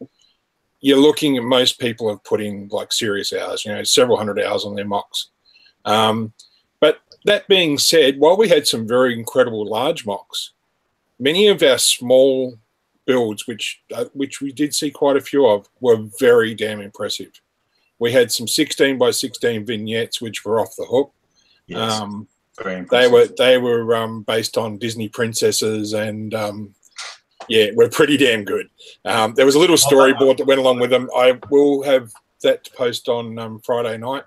you're looking at most people have put in like serious hours, several hundred hours on their mocks. But that being said, while we had some very incredible large mocks, many of our small builds, which we did see quite a few of, were very damn impressive. We had some 16 by 16 vignettes, which were off the hook. Yes. Very impressive. They were based on Disney princesses, and were pretty damn good. There was a little storyboard that went along with them. I will have that to post on Friday night,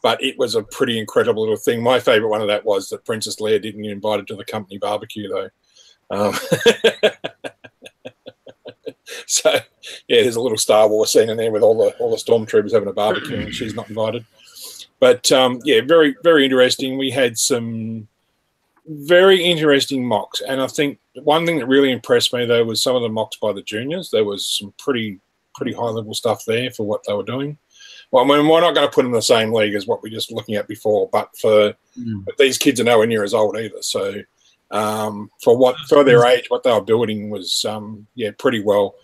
but it was a pretty incredible little thing. My favourite one of that was that Princess Leia didn't get invited to the company barbecue, though. So there's a little Star Wars scene in there with all the stormtroopers having a barbecue, and she's not invited. But very, very interesting. We had some very interesting mocks, and I think one thing that really impressed me though was some of the mocks by the juniors. There was some pretty high level stuff there for what they were doing. Well, I mean, we're not going to put them in the same league as what we were just looking at before, but but these kids are nowhere near as old either. So for their age, what they were building was pretty well.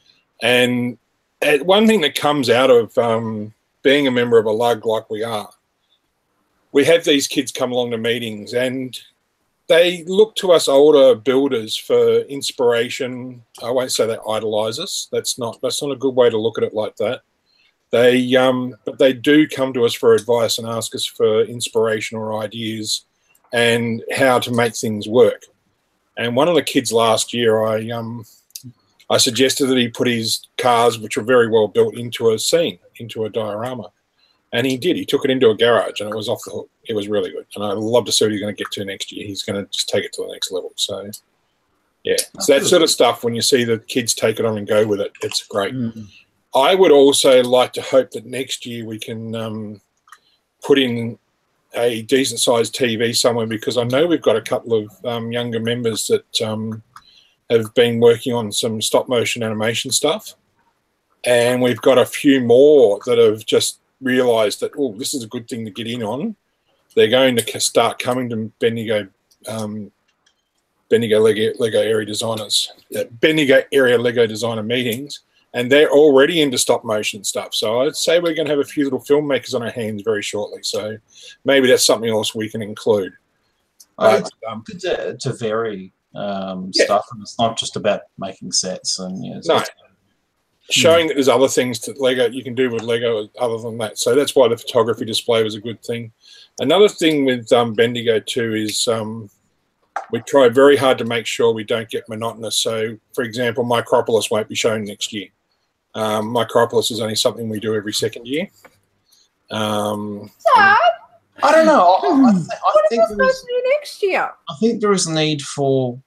And one thing that comes out of being a member of a lug like we are, we have these kids come along to meetings, and they look to us older builders for inspiration. I won't say they idolize us. That's not a good way to look at it like that. But they do come to us for advice and ask us for inspiration or ideas and how to make things work. And one of the kids last year, I suggested that he put his cars, which were very well built, into a scene, into a diorama. And he did. He took it into a garage, and it was off the hook. It was really good. And I'd love to see what he's going to get to next year. He's going to just take it to the next level. So, so that sort of stuff, when you see the kids take it on and go with it, it's great. I would also like to hope that next year we can put in a decent sized TV somewhere, because I know we've got a couple of younger members that have been working on some stop motion animation stuff, and we've got a few more that have just realised that, oh, this is a good thing to get in on. They're going to start coming to Bendigo Lego area designers, Bendigo area Lego designer meetings, and they're already into stop motion stuff. So I'd say we're going to have a few little filmmakers on our hands very shortly. So maybe that's something else we can include. But, it's good to vary stuff, and it's not just about making sets. And showing that there's other things that Lego you can do with Lego other than that. So that's why the photography display was a good thing. Another thing with Bendigo too is we try very hard to make sure we don't get monotonous. So, for example, Micropolis won't be shown next year. Micropolis is only something we do every second year. Dad, I don't know. I what think is supposed to do next year? I think there is a need for,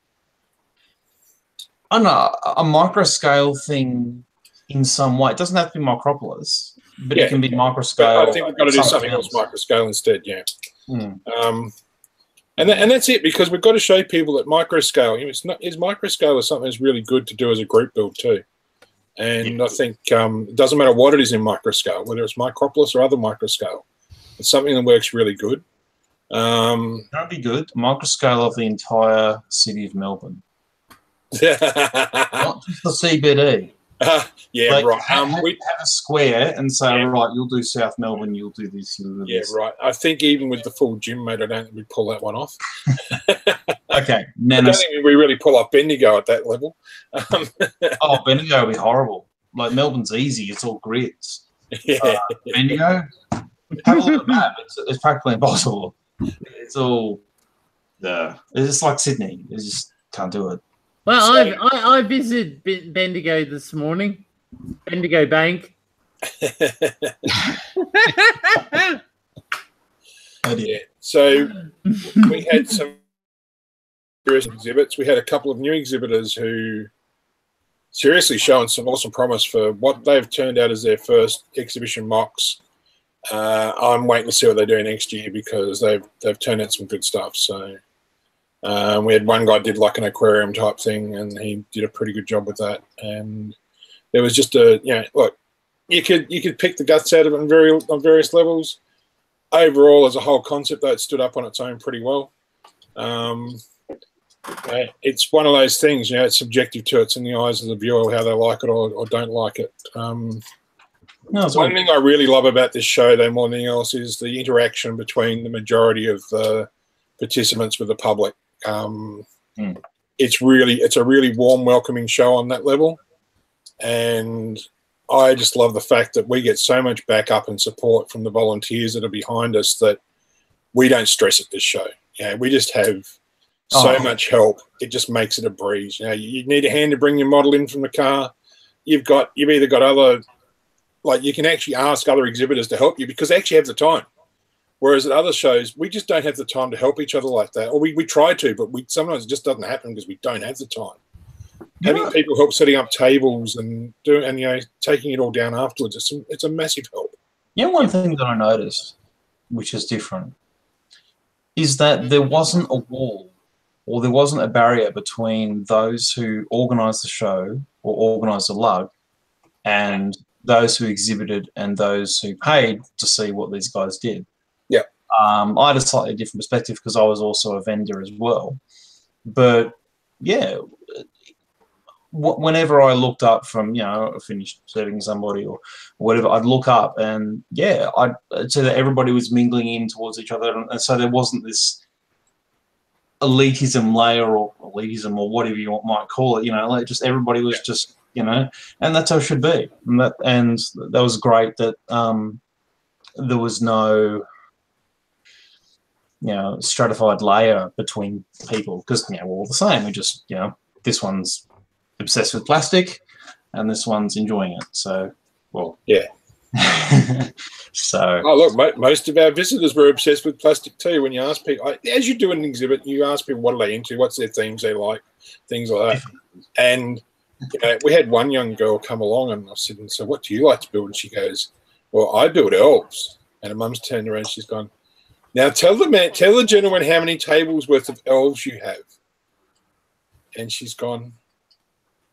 I don't know, a micro scale thing in some way. It doesn't have to be Micropolis, but it can be micro scale. I think we've got to do something else micro scale instead. Yeah. And that's it, because we've got to show people that micro scale, is micro scale is something that's really good to do as a group build too. And I think it doesn't matter what it is in micro scale, whether it's Micropolis or other micro scale, it's something that works really good. That'd be good. Micro scale of the entire city of Melbourne, not just the CBD. Yeah, right. We have a square and say, right, you'll do South Melbourne, you'll do this, you'll do this. Yeah, right. I think even with the full gym, mate, I don't think we'd pull that one off. Okay. I don't think we really pull off Bendigo at that level. Oh, Bendigo would be horrible. Like, Melbourne's easy. It's all grids. Yeah. Bendigo, have a look at that. It's practically impossible. It's all, it's just like Sydney. You just can't do it. Well, I visited Bendigo this morning. Bendigo Bank. Yeah. So we had some exhibits. We had a couple of new exhibitors who seriously showing some awesome promise for what they've turned out as their first exhibition mocks. I'm waiting to see what they do next year, because they've turned out some good stuff. So. We had one guy did like an aquarium type thing, and he did a pretty good job with that. And there was just look, you could pick the guts out of it on various levels. Overall, as a whole concept, though, it stood up on its own pretty well. It's one of those things, it's subjective to it's in the eyes of the viewer how they like it or don't like it. One thing I really love about this show, though, more than anything else, is the interaction between the majority of the participants with the public. It's a really warm, welcoming show on that level, and I just love the fact that we get so much backup and support from the volunteers that are behind us that we don't stress at this show. We just have so much help. It just makes it a breeze. You need a hand to bring your model in from the car. You've either got other, like, you can actually ask other exhibitors to help you because they actually have the time. Whereas at other shows, we just don't have the time to help each other like that. Or we try to, but sometimes it just doesn't happen because we don't have the time. Having people help setting up tables and taking it all down afterwards, it's a massive help. One thing that I noticed, which is different, is that there wasn't a wall or there wasn't a barrier between those who organised the show or organised the lug and those who exhibited and those who paid to see what these guys did. Yeah. I had a slightly different perspective because I was also a vendor as well. But, yeah, whenever I looked up from, I finished serving somebody or whatever, I'd look up and, I'd say that everybody was mingling in towards each other. And so there wasn't this elitism layer or elitism or whatever you might call it, like just everybody was just, and that's how it should be. And that was great that there was no stratified layer between people because we're all the same. We just this one's obsessed with plastic and this one's enjoying it. So so look, most of our visitors were obsessed with plastic too. When you ask people, as you do an exhibit, you ask people what are they into, what's their themes they like, things like that. And we had one young girl come along and I said, so what do you like to build? And she goes, well, I build elves. And her mum's turned around. She's gone, now tell the gentleman how many tables worth of elves you have. And she's gone,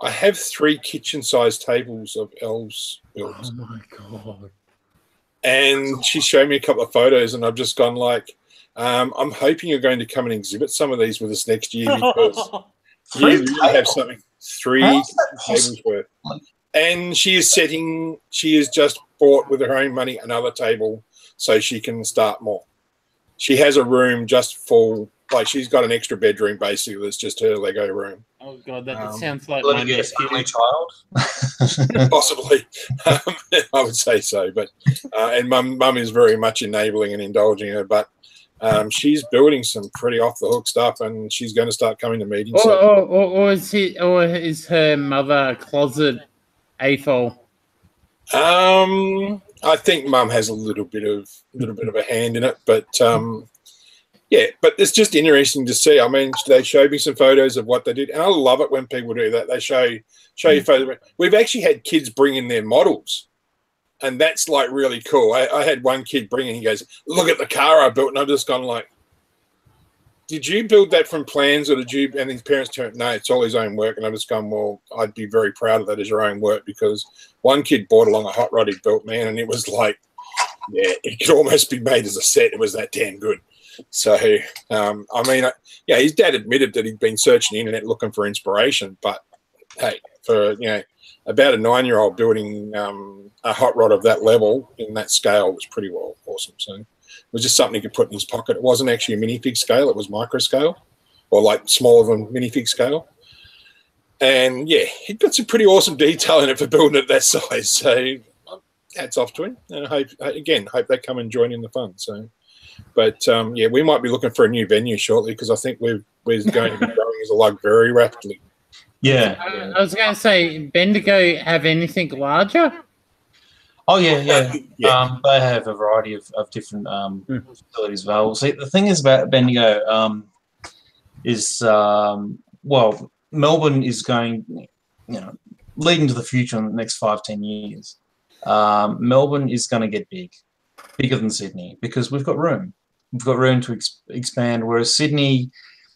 I have 3 kitchen-sized tables of elves built. Oh my god! And she showed me a couple of photos, and I've just gone like, I'm hoping you're going to come and exhibit some of these with us next year because you really have something. 3 tables worth. And she is just bought with her own money another table so she can start more. She has a room just full. Like she's got an extra bedroom basically. That's just her Lego room. Oh god, that sounds like my only child. Possibly, I would say so. But and mum is very much enabling and indulging her. But she's building some pretty off the hook stuff, and she's going to start coming to meetings. Or is her mother a closet AFOL? I think mum has a little bit of a hand in it, but yeah, but it's just interesting to see. I mean, they showed me some photos of what they did, and I love it when people do that. They show you photos. We've actually had kids bring in their models, and that's like really cool. I had one kid bring in, he goes, look at the car I built, and I've just gone like, did you build that from plans, or did you? And his parents turned, no, it's all his own work. And I've just gone, well, I'd be very proud of that as your own work, because one kid bought along a hot rod he built, man, and it was like, yeah, it could almost be made as a set. It was that damn good. So, I mean, yeah, his dad admitted that he'd been searching the internet looking for inspiration, but hey, for about a 9-year-old building a hot rod of that level in that scale was pretty well awesome. So it was just something he could put in his pocket. It wasn't actually a minifig scale; it was micro scale, or like smaller than minifig scale. And yeah, he'd got some pretty awesome detail in it for building it that size. So hats off to him, and I hope they come and join in the fun. So. But yeah, we might be looking for a new venue shortly, because I think we're going to be growing as a lug very rapidly. Yeah. I was going to say, Bendigo have anything larger? Oh yeah. They have a variety of different facilities available. See, the thing is about Bendigo is well, Melbourne is going, leading to the future in the next 5-10 years. Melbourne is going to get bigger than Sydney, because we've got room. We've got room to expand, whereas Sydney,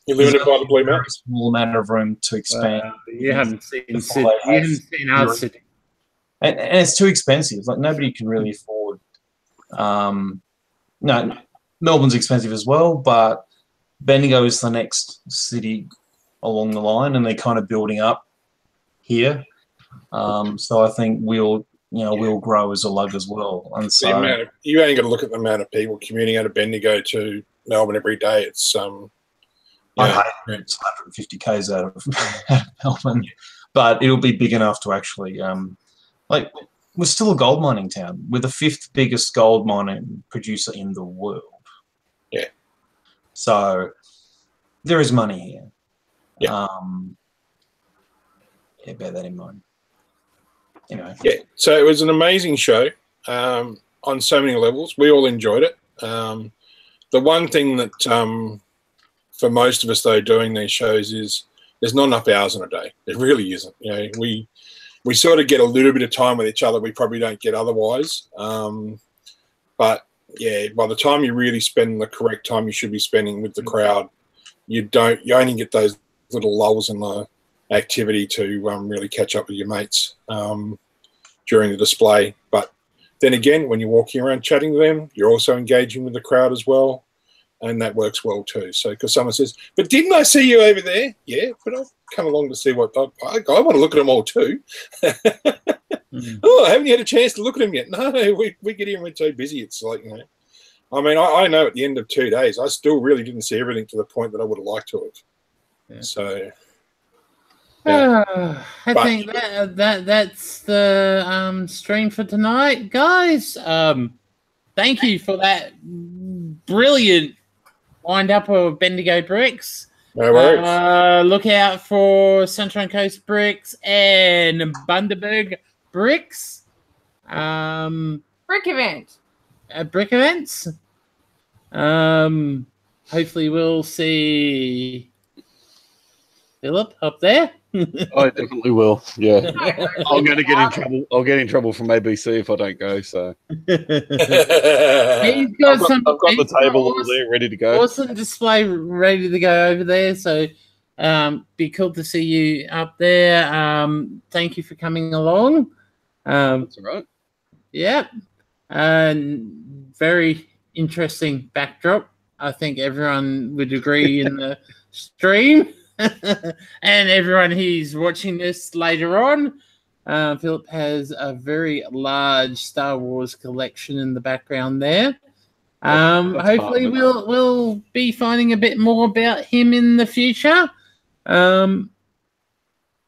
you're limited by the Blue Mountain. A small amount of room to expand. You haven't seen Sydney. You haven't seen our Sydney. And it's too expensive. Like, nobody can really afford. No, Melbourne's expensive as well, but Bendigo is the next city along the line, and they're kind of building up here. So I think we'll grow as a lug as well. And so you only got to look at the amount of people commuting out of Bendigo to Melbourne every day. It's it's 150 k's out of Melbourne, but it'll be big enough to actually we're still a gold mining town. We're the 5th biggest gold mining producer in the world. Yeah. So there is money here. Yeah. Bear that in mind. Anyway. Yeah. So it was an amazing show on so many levels. We all enjoyed it. The one thing that for most of us, though, doing these shows is there's not enough hours in a day. It really isn't. We sort of get a little bit of time with each other we probably don't get otherwise. But yeah, by the time you really spend the correct time you should be spending with the crowd, you only get those little lulls in the activity to really catch up with your mates during the display. But then again, when you're walking around chatting to them, you're also engaging with the crowd as well, and that works well too. So because someone says, but didn't I see you over there? Yeah, but I've come along to see what I want to look at them all too. Oh, haven't you had a chance to look at them yet? No, we get here and we're so busy. It's like, I mean, I know at the end of 2 days, I still really didn't see everything to the point that I would have liked to have. Yeah. So I think that's the stream for tonight, guys. Thank you for that brilliant wind up of Bendigo Bricks. No worries. Look out for Sunshine Coast Bricks and Bundaberg Bricks. Brick event. Brick events. Hopefully we'll see Philip up there. I definitely will. Yeah, I'm going to get in trouble. I'll get in trouble from ABC if I don't go. So He's got I've got the table all there ready to go. Awesome display ready to go over there. So be cool to see you up there. Thank you for coming along. That's all right. Yeah. And very interesting backdrop. I think everyone would agree in the stream. And everyone who's watching this later on. Philip has a very large Star Wars collection in the background there. That's Hopefully we'll be finding a bit more about him in the future.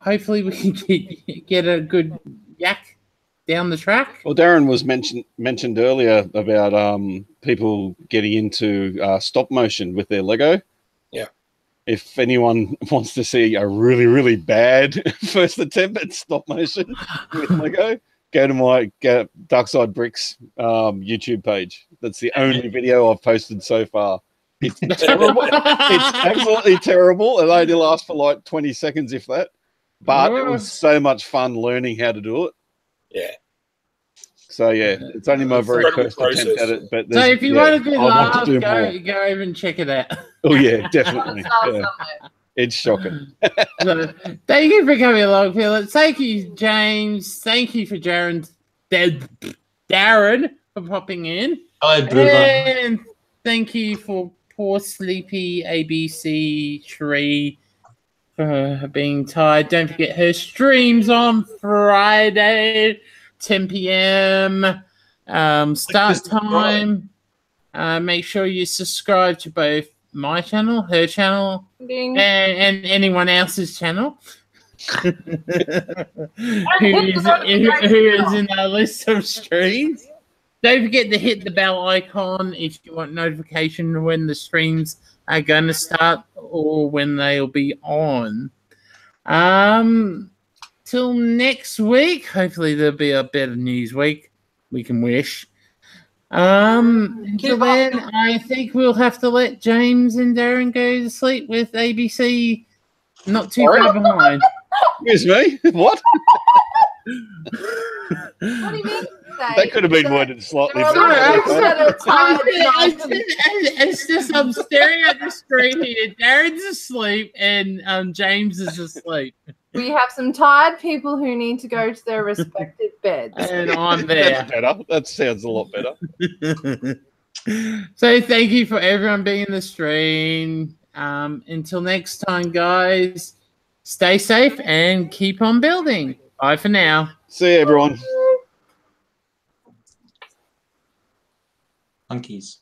Hopefully we can get a good yak down the track. Well, Darren was mentioned earlier about people getting into stop motion with their Lego. Yeah. If anyone wants to see a really, really bad first attempt at stop motion with Lego, go to my Dark Side Bricks YouTube page. That's the only video I've posted so far. It's terrible. It's absolutely terrible. It only lasts for like 20 seconds, if that. But it was so much fun learning how to do it. Yeah. So yeah, it's only my very first attempt at it. But so if you want a good laugh, go over and check it out. Oh yeah, definitely. Yeah. It's shocking. So, thank you for coming along, Philip. Thank you, James. Thank you for Darren for popping in. Hi, brother. And thank you for poor sleepy ABC Tree for being tired. Don't forget her streams on Friday, 10 p.m. Start time. Make sure you subscribe to both my channel, her channel, and anyone else's channel who is in our list of streams. Don't forget to hit the bell icon if you want notification when the streams are going to start or when they'll be on. Till next week, hopefully there'll be a better news week. We can wish. Until then, I think we'll have to let James and Darren go to sleep with ABC not too far behind. Excuse me? What? What do you mean? That could have been worded slightly better. It's just I'm staring at the screen here. Darren's asleep and James is asleep. We have some tired people who need to go to their respective beds. And I'm there. That's better. That sounds a lot better. So thank you for everyone being in the stream. Until next time, guys, stay safe and keep on building. Bye for now. See you, everyone. Monkeys.